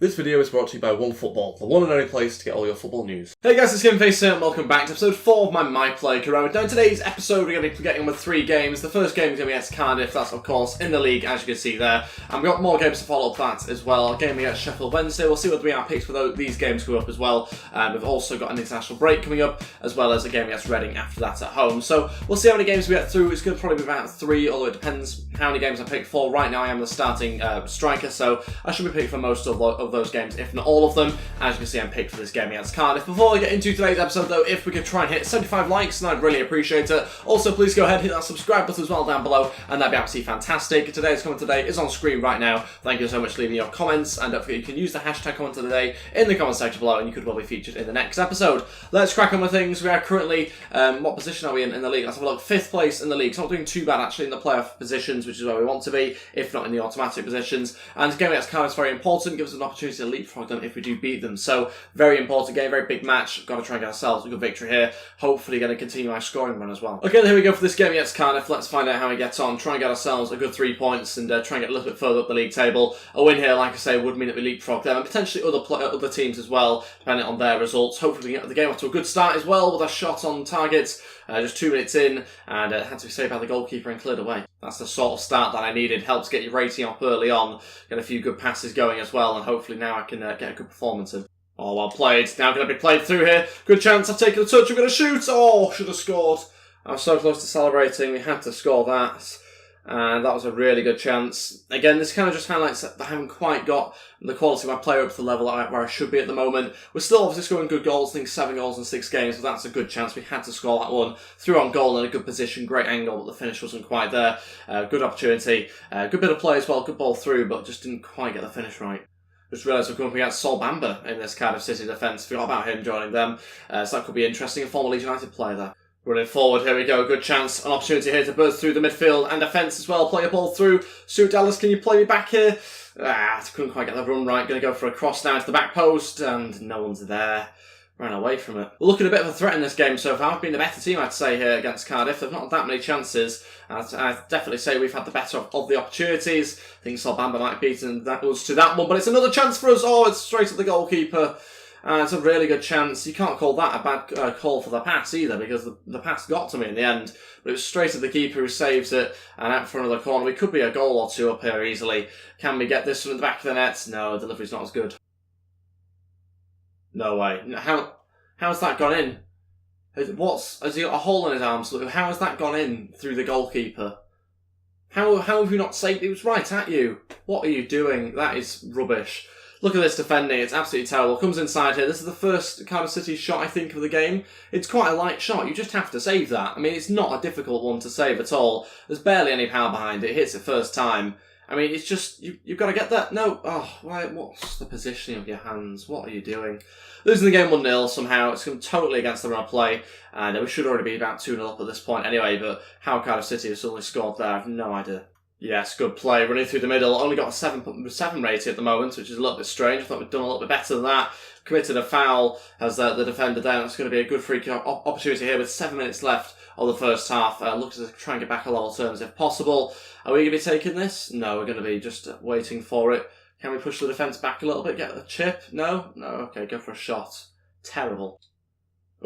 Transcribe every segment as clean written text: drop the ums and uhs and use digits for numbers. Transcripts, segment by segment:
This video is brought to you by OneFootball, the one and only place to get all your football news. Hey guys, it's KaneFace here and welcome back to episode 4 of my My Play career. Now in today's episode we're going to be getting on with 3 games. The first game is going to be against Cardiff, that's of course in the league as you can see there. And we've got more games to follow up that as well. A game against Sheffield Wednesday, we'll see what we are picked for these games coming up as well. We've also got an international break coming up as well as a game against Reading after that at home. So we'll see how many games we get through. It's going to probably be about 3, although it depends how many games I pick for. Right now I am the starting striker, so I should be picked for most of those games, if not all of them. As you can see, I'm picked for this game against Cardiff. Before we get into today's episode though, if we could try and hit 75 likes, then I'd really appreciate it. Also, please go ahead and hit that subscribe button as well down below, and that'd be absolutely fantastic. Today's comment today is on screen right now. Thank you so much for leaving your comments, and don't forget you can use the hashtag comment of the day in the comment section below, and you could well be featured in the next episode. Let's crack on with things. We are currently, what position are we in the league? Let's have a look. 5th place in the league. So not doing too bad actually in the playoff positions, which is where we want to be, if not in the automatic positions. And the game against Cardiff is very important. Gives us an opportunity to leapfrog them if we do beat them. So very important game, very big match. Got to try and get ourselves a good victory here. Hopefully going to continue my scoring run as well. Okay, here we go for this game against Cardiff. Let's find out how he gets on. Try and get ourselves a good 3 points and try and get a little bit further up the league table. A win here, like I say, would mean that we leapfrog them and potentially other teams as well, depending on their results. Hopefully we get the game off to a good start as well with a shot on target. Just 2 minutes in, and had to be saved by the goalkeeper and cleared away. That's the sort of start that I needed. Helps get your rating up early on, get a few good passes going as well, and hopefully now I can get a good performance in. Oh, well played. Now going to be played through here. Good chance. I've taken the touch. I'm going to shoot. Oh, should have scored. I was so close to celebrating. We had to score that. And that was a really good chance. Again, this kind of just highlights that I haven't quite got the quality of my player up to the level where I should be at the moment. We're still obviously scoring good goals. I think 7 goals in 6 games, but that's a good chance. We had to score that one. Through on goal in a good position, great angle, but the finish wasn't quite there. Good opportunity. Good bit of play as well, good ball through, but just didn't quite get the finish right. Just realised we're going up against Sol Bamba in this Cardiff City defence. Forgot about him joining them. So that could be interesting. A former Leeds United player there. Running forward, here we go, good chance, an opportunity here to burst through the midfield and defence as well, play a ball through. Stuart Dallas, can you play me back here? Couldn't quite get the run right, going to go for a cross now to the back post, and no one's there. Ran away from it. We're looking a bit of a threat in this game so far. We've been the better team, I'd say, here against Cardiff. They've not had that many chances. I'd definitely say we've had the better of the opportunities. I think Sol Bamba might have beaten us to that one, but it's another chance for us. Oh, it's straight at the goalkeeper. It's a really good chance. You can't call that a bad call for the pass either, because the pass got to me in the end. But it was straight at the keeper who saves it and out for another corner. We could be a goal or 2 up here easily. Can we get this one in the back of the net? No, the delivery's not as good. No way. How's that gone in? Has he got a hole in his arm? How has that gone in through the goalkeeper? How have you not saved it? It was right at you. What are you doing? That is rubbish. Look at this defending, it's absolutely terrible. Comes inside here. This is the first Cardiff City shot, I think, of the game. It's quite a light shot. You just have to save that. I mean, it's not a difficult one to save at all. There's barely any power behind it. It hits it first time. I mean, it's just, you've got to get that. No, what's the positioning of your hands? What are you doing? Losing the game 1-0 somehow. It's come totally against the run of play. And we should already be about 2-0 up at this point anyway, but how Cardiff City has suddenly scored there, I have no idea. Yes, good play, running through the middle. Only got a 7 rating at the moment, which is a little bit strange. I thought we'd done a little bit better than that. Committed a foul as the defender down. It's going to be a good free kick opportunity here with 7 minutes left of the first half. Looking to try and get back a level terms if possible. Are we going to be taking this? No, we're going to be just waiting for it. Can we push the defence back a little bit, get a chip? No? No, okay, go for a shot. Terrible.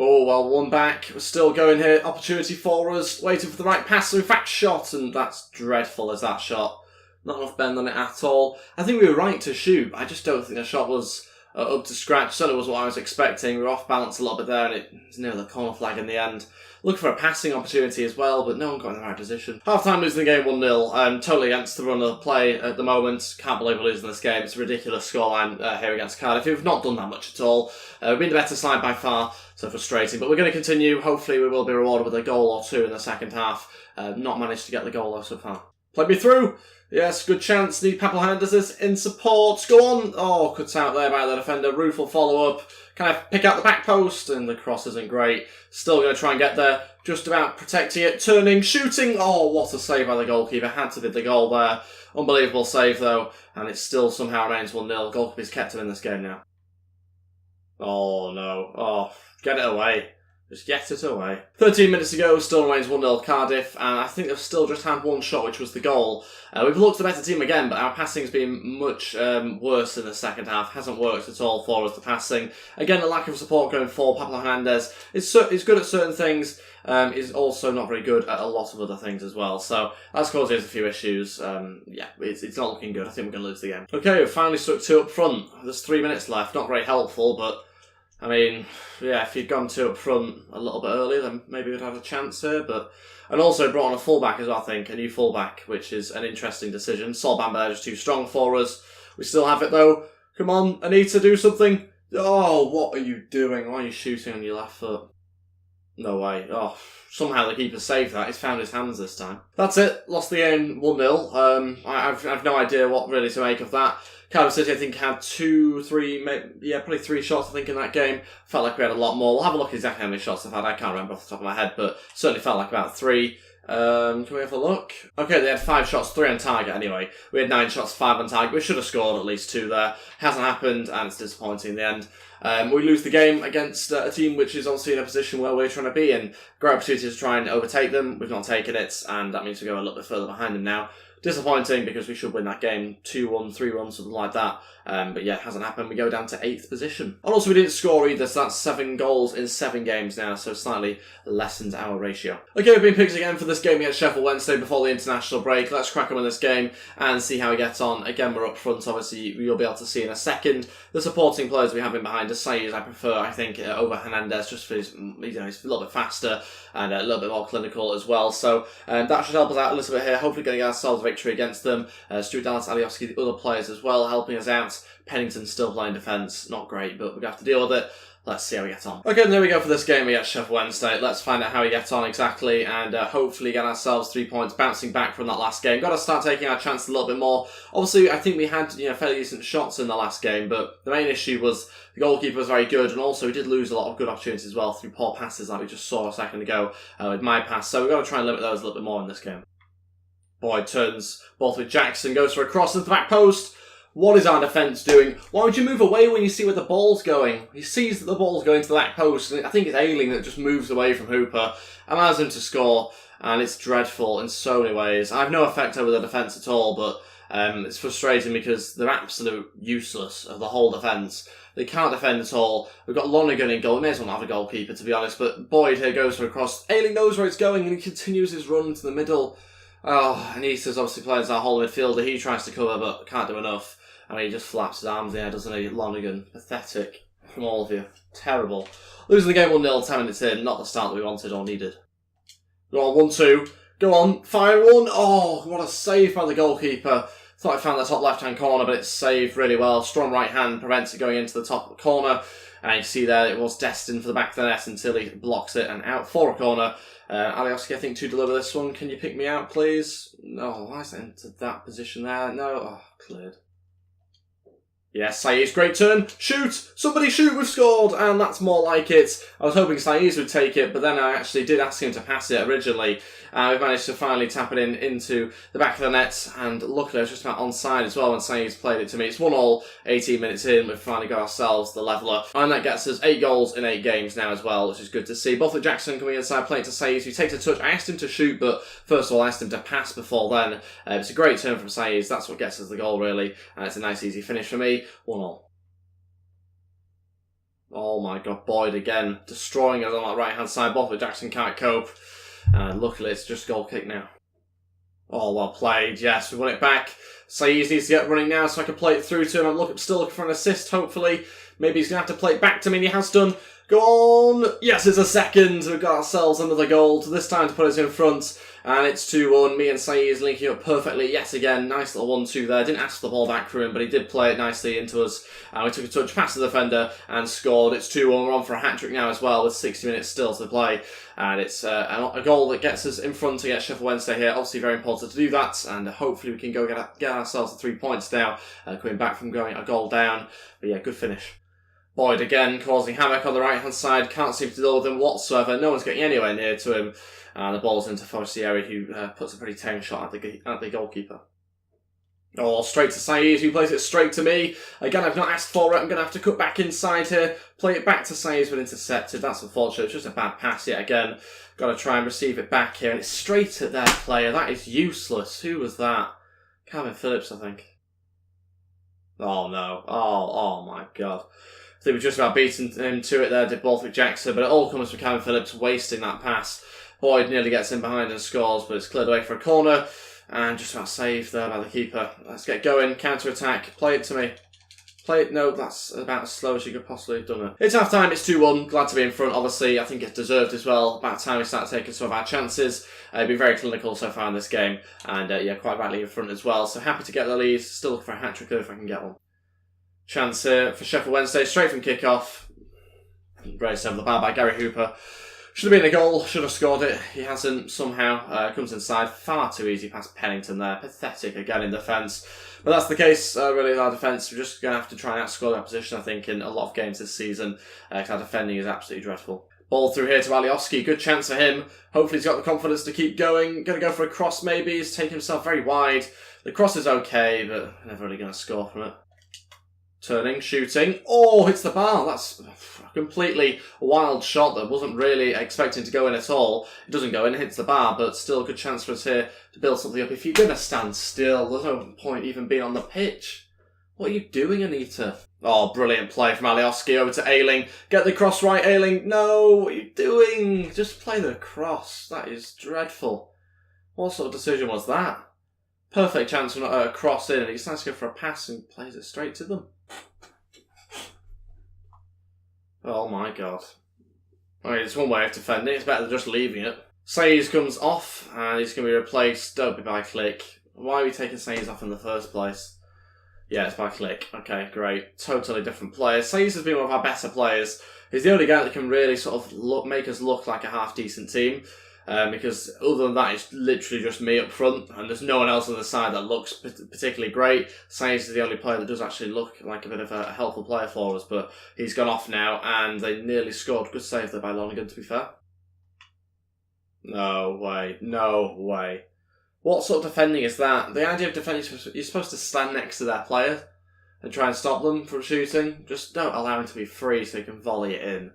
Oh, well, one back. We're still going here. Opportunity for us. Waiting for the right pass. In fact, shot. And that's dreadful as that shot. Not enough bend on it at all. I think we were right to shoot. I just don't think the shot was up to scratch. Certainly was what I was expecting. We were off balance a little bit there, and it was near the corner flag in the end. Looking for a passing opportunity as well, but no one got in the right position. Half-time losing the game 1-0. I'm totally against the run of play at the moment. Can't believe we're losing this game. It's a ridiculous scoreline here against Cardiff. We've not done that much at all. We've been the better side by far, so frustrating. But we're going to continue. Hopefully we will be rewarded with a goal or 2 in the second half. Not managed to get the goal though so far. Played me through. Yes, good chance. Need Papelheim does this in support. Go on. Oh, cuts out there by the defender. Roof will follow up. Can I pick out the back post? And the cross isn't great. Still going to try and get there. Just about protecting it. Turning, shooting. Oh, what a save by the goalkeeper. Had to be the goal there. Unbelievable save though. And it still somehow remains 1-0. Goalkeeper's kept him in this game now. Oh, no. Oh, get it away. Just get it away. 13 minutes ago, still remains 1-0 Cardiff, and I think they've still just had one shot, which was the goal. We've looked the better team again, but our passing's been much worse in the second half. Hasn't worked at all for us, the passing. Again, the lack of support going forward. Pablo Hernandez is good at certain things, is also not very good at a lot of other things as well. So that's caused us a few issues. Yeah, it's not looking good. I think we're going to lose the game. Okay, we've finally stuck 2 up front. There's 3 minutes left. Not very helpful, but I mean, yeah, if you'd gone 2 up front a little bit earlier, then maybe we'd have a chance here. And also brought on a fullback as well, I think, a new fullback, which is an interesting decision. Sol Bamba is too strong for us. We still have it though. Come on, Anita, do something. Oh, what are you doing? Why are you shooting on your left foot? No way. Oh, somehow the keeper saved that. He's found his hands this time. That's it. Lost the game 1-0. I've no idea what really to make of that. Cardiff City, I think, had 2, 3, probably 3 shots, I think, in that game. Felt like we had a lot more. We'll have a look at exactly how many shots I've had. I can't remember off the top of my head, but certainly felt like about 3. Can we have a look? Okay, they had 5 shots, 3 on target anyway. We had 9 shots, 5 on target. We should have scored at least 2 there. Hasn't happened, and it's disappointing in the end. We lose the game against a team which is obviously in a position where we're trying to be in. Great opportunity to try and overtake them. We've not taken it, and that means we go a little bit further behind them now. Disappointing because we should win that game 2-1, 3-1, something like that. But yeah, it hasn't happened. We go down to 8th position. And also we didn't score either, so that's 7 goals in 7 games now, so slightly lessens our ratio. Okay, we've been picked again for this game against Sheffield Wednesday before the international break. Let's crack on with this game and see how we get on. Again, we're up front, obviously, you'll be able to see in a second. The supporting players we have in behind us, Sayers, I prefer, I think, over Hernandez, just for his, he's a little bit faster and a little bit more clinical as well. So that should help us out a little bit here. Hopefully getting ourselves a victory against them. Stuart Dallas, Alioski, the other players as well, helping us out. Pennington's still playing defence. Not great, but we're going to have to deal with it. Let's see how we get on. Okay, and there we go for this game against Sheffield Wednesday. Let's find out how we get on exactly and hopefully get ourselves 3 points bouncing back from that last game. Got to start taking our chance a little bit more. Obviously, I think we had fairly decent shots in the last game, but the main issue was the goalkeeper was very good, and also we did lose a lot of good opportunities as well through poor passes like we just saw a second ago with my pass. So we've got to try and limit those a little bit more in this game. Boyd turns both with Jackson, goes for a cross into the back post. What is our defence doing? Why would you move away when you see where the ball's going? He sees that the ball's going to the back post, and I think it's Ayling that just moves away from Hooper, allows him to score, and it's dreadful in so many ways. I have no effect over the defence at all, but it's frustrating because they're absolute useless of the whole defence. They can't defend at all. We've got Lonergan in goal. We may as well not have a goalkeeper, to be honest, but Boyd here goes for a cross. Ayling knows where it's going, and he continues his run to the middle. Oh, and Easter's obviously plays our whole midfielder. He tries to cover, but can't do enough. I mean, he just flaps his arms in the air, doesn't he? Lonergan. Pathetic from all of you. Terrible. Losing the game 1-0, 10 minutes in. Not the start that we wanted or needed. Go on, 1-2. Go on, fire 1. Oh, what a save by the goalkeeper. Thought I found the top left-hand corner, but it's saved really well. Strong right hand prevents it going into the top corner. And you see there, it was destined for the back of the net until he blocks it and out for a corner. Alioski, I think, to deliver this one. Can you pick me out, please? No, why is it into that position there? No, oh, cleared. Yes, Saiz, great turn. Shoot! Somebody shoot, we've scored! And that's more like it. I was hoping Saiz would take it, but then I actually did ask him to pass it originally. We've managed to finally tap it into the back of the net, and luckily I was just about onside as well when Saiz played it to me. It's 1-1, 18 minutes in, we've finally got ourselves the leveller. And that gets us 8 goals in 8 games now as well, which is good to see. Bothwick Jackson coming inside, playing to Saiz, who takes a touch. I asked him to shoot, but first of all I asked him to pass before then. It's a great turn from Saiz, that's what gets us the goal really, and it's a nice easy finish for me. 1-1. Oh my god, Boyd again, destroying us on that right hand side. Bothwick Jackson can't cope. And luckily it's just goal kick now. Oh, well played, yes, we won it back. Saiz needs to get running now so I can play it through to him. I'm still looking for an assist, hopefully. Maybe he's going to have to play it back to me, and he has done. Go on! Yes, it's a second. We've got ourselves another goal, this time to put us in front. And it's 2-1. Me and Saiz linking up perfectly yet again. Nice little 1-2 there. Didn't ask for the ball back for him, but he did play it nicely into us. And we took a touch past the defender and scored. It's 2-1. We're on for a hat-trick now as well with 60 minutes still to play. And it's a goal that gets us in front against Sheffield Wednesday here. Obviously very important to do that. And hopefully we can go get ourselves the 3 points now. Coming back from going a goal down. But yeah, good finish. Boyd again causing havoc on the right-hand side. Can't seem to deal with him whatsoever. No one's getting anywhere near to him. And the ball's into Forestieri, who puts a pretty tame shot at the goalkeeper. Oh, straight to Saiz, who plays it straight to me. Again, I've not asked for it. I'm going to have to cut back inside here. Play it back to Saiz, but intercepted. That's unfortunate. It's just a bad pass yet again. Got to try and receive it back here. And it's straight at their player. That is useless. Who was that? Calvin Phillips, I think. Oh, no. Oh my God. I think we just about beaten him to it there, did Borthwick Jackson. But it all comes from Calvin Phillips wasting that pass. Boyd nearly gets in behind and scores, but it's cleared away for a corner. And just about saved there by the keeper. Let's get going. Counter-attack. Play it to me. Play it. No, that's about as slow as you could possibly have done it. It's half-time. It's 2-1. Glad to be in front, obviously. I think it's deserved as well. About time we start taking some of our chances. Been very clinical so far in this game. And, yeah, quite rightly in front as well. So happy to get the lead. Still looking for a hat-trick if I can get one. Chance here for Sheffield Wednesday. Straight from kick-off. Raised over the bar by Gary Hooper. Should have been a goal, should have scored it. He hasn't somehow. Comes inside. Far too easy past Pennington there. Pathetic again in defence. But that's the case, really, in our defence. We're just going to have to try and outscore the opposition, I think, in a lot of games this season. Because our defending is absolutely dreadful. Ball through here to Alioski. Good chance for him. Hopefully he's got the confidence to keep going. Going to go for a cross maybe. He's taking himself very wide. The cross is okay, but never really going to score from it. Turning, shooting. Oh, hits the bar. That's a completely wild shot that wasn't really expecting to go in at all. It doesn't go in, it hits the bar, but still a good chance for us here to build something up. If you're going to stand still, there's no point even being on the pitch. What are you doing, Anita? Oh, brilliant play from Alioski over to Ayling. Get the cross right, Ayling. No, what are you doing? Just play the cross. That is dreadful. What sort of decision was that? Perfect chance for a cross in, and he decides to go for a pass and plays it straight to them. Oh my God. I mean, it's one way of defending. It's better than just leaving it. Saiz comes off, and he's going to be replaced. Don't be by Click. Why are we taking Saiz off in the first place? Yeah, it's by Click. Okay, great. Totally different players. Saiz has been one of our better players. He's the only guy that can really sort of make us look like a half-decent team. Because other than that, it's literally just me up front, and there's no one else on the side that looks particularly great. Saiz is the only player that does actually look like a bit of a helpful player for us, but he's gone off now, and they nearly scored. Good save there by Lonergan, to be fair. No way. No way. What sort of defending is that? The idea of defending, you're supposed to stand next to their player and try and stop them from shooting. Just don't allow him to be free so he can volley it in.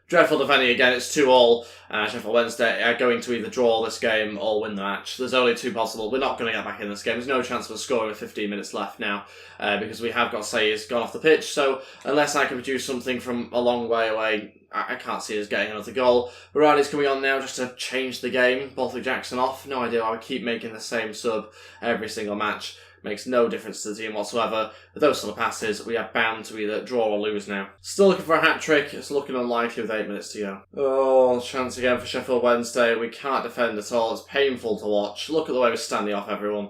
Dreadful defending again, it's 2-2. Sheffield Wednesday are going to either draw this game or win the match. There's only two possible. We're not going to get back in this game. There's no chance of scoring with 15 minutes left now because we have got Saiz gone off the pitch. So unless I can produce something from a long way away, I can't see us getting another goal. Baradi's coming on now just to change the game. Borthwick Jackson off. No idea why we keep making the same sub every single match. Makes no difference to the team whatsoever. With those sort of passes, we are bound to either draw or lose now. Still looking for a hat-trick. It's looking unlikely with 8 minutes to go. Oh, chance again for Sheffield Wednesday. We can't defend at all. It's painful to watch. Look at the way we're standing off everyone.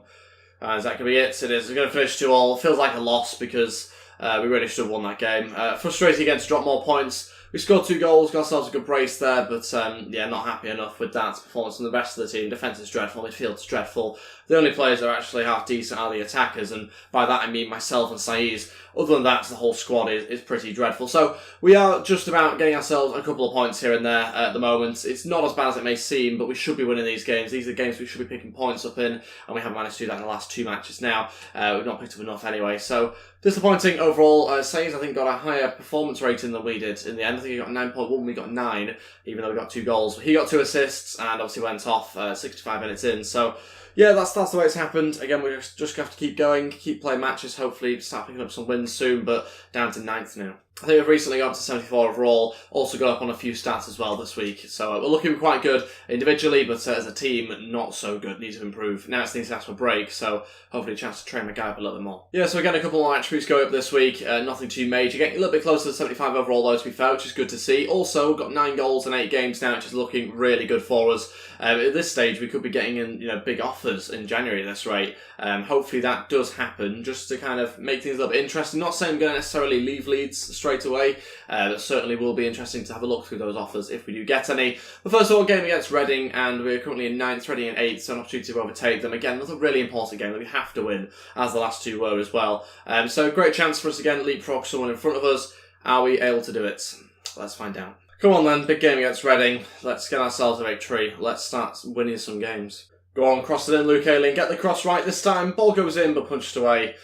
Is that going to be it? It is. We're going to finish 2-2. Feels like a loss because we really should have won that game. Frustrating again to drop more points. We scored 2 goals, got ourselves a good brace there, but yeah, not happy enough with that performance from the rest of the team. Defence is dreadful, midfield's dreadful. The only players that are actually half decent are the attackers, and by that I mean myself and Saiz. Other than that, the whole squad is pretty dreadful. So we are just about getting ourselves a couple of points here and there at the moment. It's not as bad as it may seem, but we should be winning these games. These are games we should be picking points up in, and we haven't managed to do that in the last 2 matches now. We've not picked up enough anyway, so disappointing overall. Saiz, I think, got a higher performance rating than we did in the end. I think he got 9.1, we got 9, even though we got 2 goals. He got 2 assists, and obviously went off 65 minutes in, so yeah, that's the way it's happened. Again, we just have to keep going, keep playing matches, hopefully start picking up some wins soon, but down to 9th now. I think we've recently got up to 74 overall, also got up on a few stats as well this week, so we're looking quite good individually, but as a team, not so good, need to improve. Now it's the international break, so hopefully a chance to train my guy up a little bit more. Yeah, so again, a couple more attributes going up this week, nothing too major, getting a little bit closer to 75 overall though, to be fair, which is good to see. Also, got 9 goals in 8 games now, which is looking really good for us. At this stage, we could be getting in, big offers in January at this rate. Hopefully that does happen, just to kind of make things a little bit interesting. Not saying I'm going to necessarily leave Leeds straight away, but certainly will be interesting to have a look through those offers if we do get any. But first of all, game against Reading, and we're currently in 9th, Reading in 8th, so an opportunity to overtake them. Again, another really important game that we have to win, as the last 2 were as well. So great chance for us again, leapfrog someone in front of us. Are we able to do it? Let's find out. Come on then, big game against Reading. Let's get ourselves a victory. Let's start winning some games. Go on, cross it in, Luke Ayling. Get the cross right this time. Ball goes in, but punched away.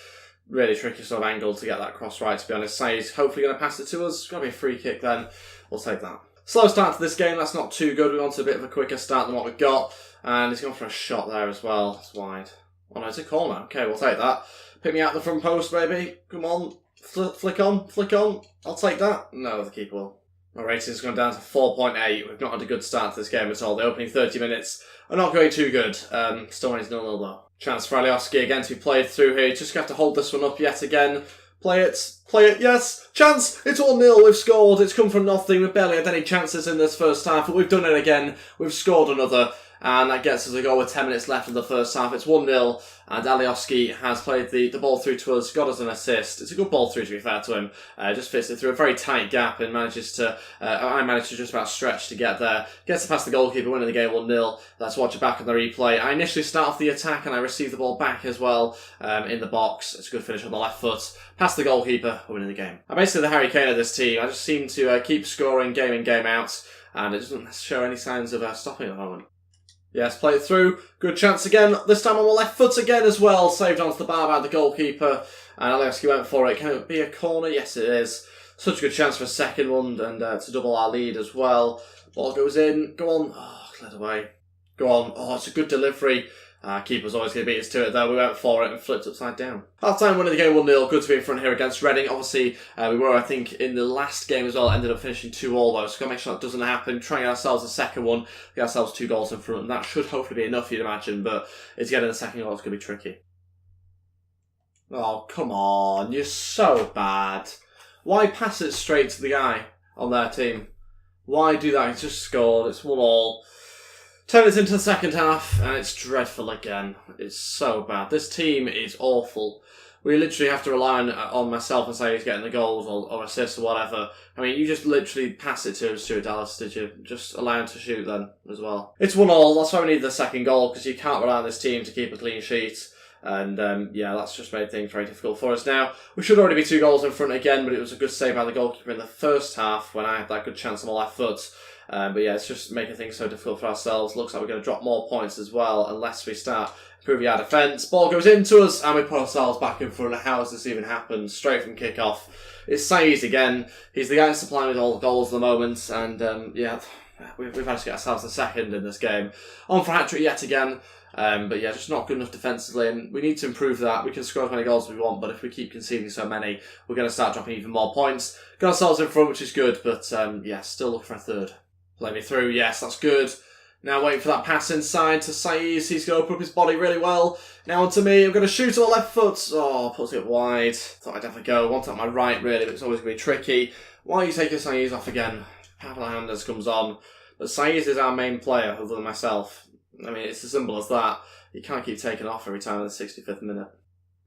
Really tricky sort of angle to get that cross right, to be honest. Say's hopefully going to pass it to us. It's going to be a free kick then. We'll take that. Slow start to this game. That's not too good. We want a bit of a quicker start than what we've got. And he's gone for a shot there as well. It's wide. Oh no, it's a corner. Okay, we'll take that. Pick me out the front post, baby. Come on. Flick on. Flick on. I'll take that. No, the keeper will. My rating's gone down to 4.8. We've not had a good start to this game at all. The opening 30 minutes are not going too good. Still remains 0-0 though. Chance for Alioski again to be played through here. Just have to hold this one up yet again. Play it. Play it. Yes. Chance. It's 1-0. We've scored. It's come from nothing. We've barely had any chances in this first half, but we've done it again. We've scored another. And that gets us a goal with 10 minutes left in the first half. It's 1-0, and Alioski has played the ball through to us, got us an assist. It's a good ball through, to be fair to him. Just fits it through a very tight gap and manages to, I managed to just about stretch to get there. Gets it past the goalkeeper, winning the game 1-0. Let's watch it back on the replay. I initially start off the attack and I receive the ball back as well in the box. It's a good finish on the left foot. Past the goalkeeper, winning the game. I'm basically the Harry Kane of this team. I just seem to keep scoring game in, game out, and it doesn't show any signs of stopping at the moment. Yes, play it through. Good chance again. This time on the left foot again as well. Saved onto the bar by the goalkeeper. And Alioski went for it. Can it be a corner? Yes, it is. Such a good chance for a second one and to double our lead as well. Ball goes in. Go on. Oh, cleared away. Go on. Oh, it's a good delivery. Keeper's always going to beat us to it though. We went for it and flipped upside down. Half time winning the game 1-0. Good to be in front here against Reading. Obviously, we were, I think, in the last game as well. Ended up finishing 2-2 though. So got to make sure that doesn't happen. Trying ourselves a second one. Get ourselves 2 goals in front. And that should hopefully be enough, you'd imagine. But it's getting the second goal. It's going to be tricky. Oh, come on. You're so bad. Why pass it straight to the guy on their team? Why do that? He's just scored. It's 1-1. 10 minutes into the second half, and it's dreadful again. It's so bad. This team is awful. We literally have to rely on myself and say he's getting the goals or assists or whatever. I mean, you just literally pass it to Stuart Dallas, did you? Just allow him to shoot then as well. It's 1-1. That's why we need the second goal, because you can't rely on this team to keep a clean sheet. And yeah, that's just made things very difficult for us now. We should already be 2 goals in front again, but it was a good save by the goalkeeper in the first half when I had that good chance on my left foot. But yeah, it's just making things so difficult for ourselves. Looks like we're going to drop more points as well unless we start improving our defence. Ball goes into us and we put ourselves back in front. How has this even happened? Straight from kick-off. It's Saiz again. He's the guy supplying with all the goals at the moment. And yeah, we've managed to get ourselves a second in this game. On for a hat-trick yet again. But yeah, just not good enough defensively, and we need to improve that. We can score as many goals as we want, but if we keep conceding so many, we're going to start dropping even more points. Got ourselves in front, which is good, but yeah, still looking for a third. Play me through, yes, that's good. Now waiting for that pass inside to Saiz. He's going to open up his body really well. Now onto me, I'm going to shoot on the left foot. Oh, puts it wide. Thought I'd have a go. Want it on my right, really, but it's always going to be tricky. Why are you taking Saiz off again? Pavlahanders comes on. But Saiz is our main player, other than myself. I mean, it's as simple as that. You can't keep taking off every time in the 65th minute.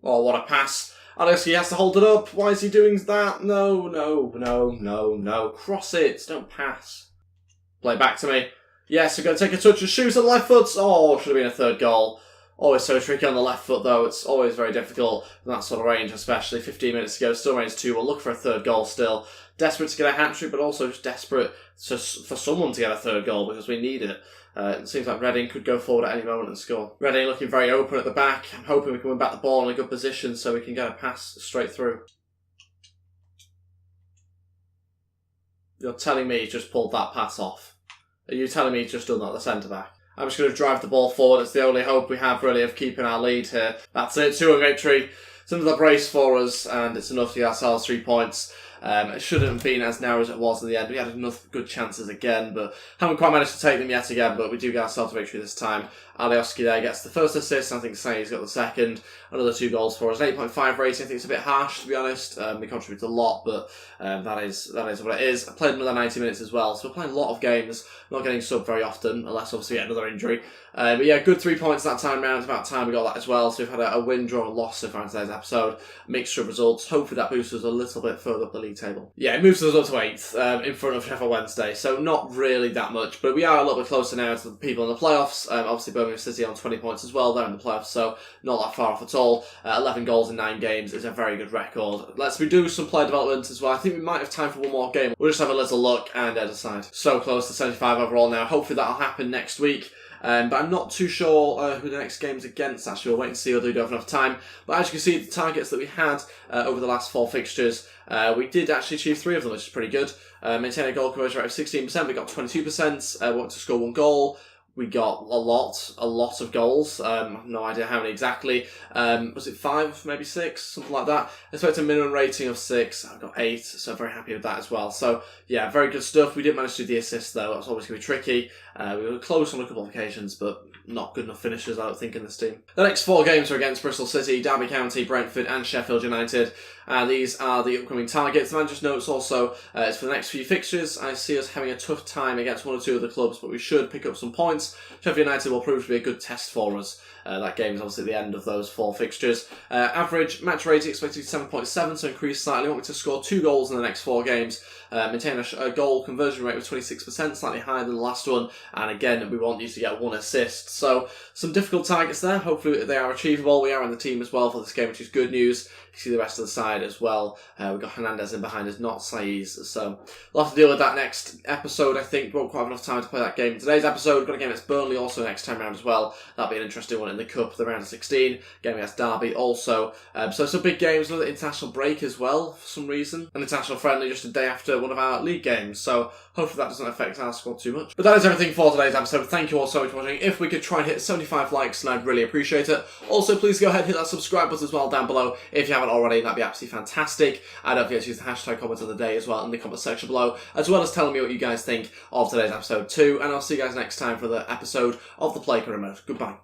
Oh, what a pass. Alioski has to hold it up. Why is he doing that? No, no, no, no, no. Cross it. Don't pass. Play back to me. Yes, we're going to take a touch and shoot on the left foot. Oh, should have been a third goal. Always so tricky on the left foot, though. It's always very difficult in that sort of range, especially 15 minutes to go. Still remains 2. We'll look for a third goal still. Desperate to get a hat-trick, but also just desperate for someone to get a third goal because we need it. It seems like Reading could go forward at any moment and score. Reading looking very open at the back. I'm hoping we can win back the ball in a good position so we can get a pass straight through. You're telling me he's just pulled that pass off? Are you telling me he's just done that at the centre-back? I'm just going to drive the ball forward. It's the only hope we have, really, of keeping our lead here. That's it. 2-1 victory. It's another brace for us, and it's enough to get ourselves 3 points. It shouldn't have been as narrow as it was in the end. We had enough good chances again, but haven't quite managed to take them yet again, but we do get ourselves a victory this time. Alioski there gets the first assist, I think Sai's got the second. Another 2 goals for us. An 8.5 rating, I think it's a bit harsh, to be honest. We contribute a lot, but that is what it is. I played another 90 minutes as well, so we're playing a lot of games. Not getting subbed very often, unless obviously we get another injury. But yeah, good 3 points that time round. It's about time we got that as well. So we've had a win, draw and loss so far in today's episode. Mixture of results. Hopefully that boosts us a little bit further up the league table. Yeah, it moves us up to 8th in front of Sheffield Wednesday. So not really that much, but we are a little bit closer now to the people in the playoffs. Obviously Birmingham City on 20 points as well. They're in the playoffs, so not that far off at all. 11 goals in 9 games is a very good record. Let's do some player development as well. I think we might have time for one more game. We'll just have a little look and decide. So close to 75 overall now. Hopefully that'll happen next week. But I'm not too sure who the next game's against, actually. We'll wait and see whether we do have enough time. But as you can see, the targets that we had over the last 4 fixtures, we did actually achieve 3 of them, which is pretty good. Maintain a goal conversion rate of 16%, we got 22%. We want to score 1 goal. We got a lot of goals. I have no idea how many exactly. Was it 5, maybe 6, something like that? I expect a minimum rating of 6. I got 8, so I'm very happy with that as well. So yeah, very good stuff. We didn't manage to do the assist though. That's always going to be tricky. We were close on a couple of occasions, but not good enough finishers, I don't think, in this team. The next 4 games are against Bristol City, Derby County, Brentford and Sheffield United. These are the upcoming targets. The manager's notes also is for the next few fixtures. I see us having a tough time against 1 or 2 of the clubs, but we should pick up some points. Sheffield United will prove to be a good test for us. That game is obviously at the end of those 4 fixtures. Average match rating expected to be 7.7, so increase slightly. We want me to score 2 goals in the next 4 games. Maintain a goal conversion rate of 26%, slightly higher than the last one. And again, we want you to get 1 assist. So some difficult targets there. Hopefully they are achievable. We are in the team as well for this game, which is good news. You see the rest of the side as well. We've got Hernandez in behind us, not Saiz. So we'll have to deal with that next episode, I think. Won't quite have enough time to play that game. Today's episode, we've got a game against Burnley also next time around as well. That'll be an interesting one in the Cup, the round of 16. Game against Derby also. So some big games, another international break as well, for some reason. An international friendly just a day after one of our league games. So hopefully that doesn't affect our squad too much. But that is everything for today's episode. Thank you all so much for watching. If we could try and hit 75 likes, then I'd really appreciate it. Also, please go ahead and hit that subscribe button as well down below if you haven't already. That'd be absolutely fantastic. And don't forget to use the hashtag comment of the day as well in the comment section below, as well as telling me what you guys think of today's episode too. And I'll see you guys next time for the episode of the Play Remote. Goodbye.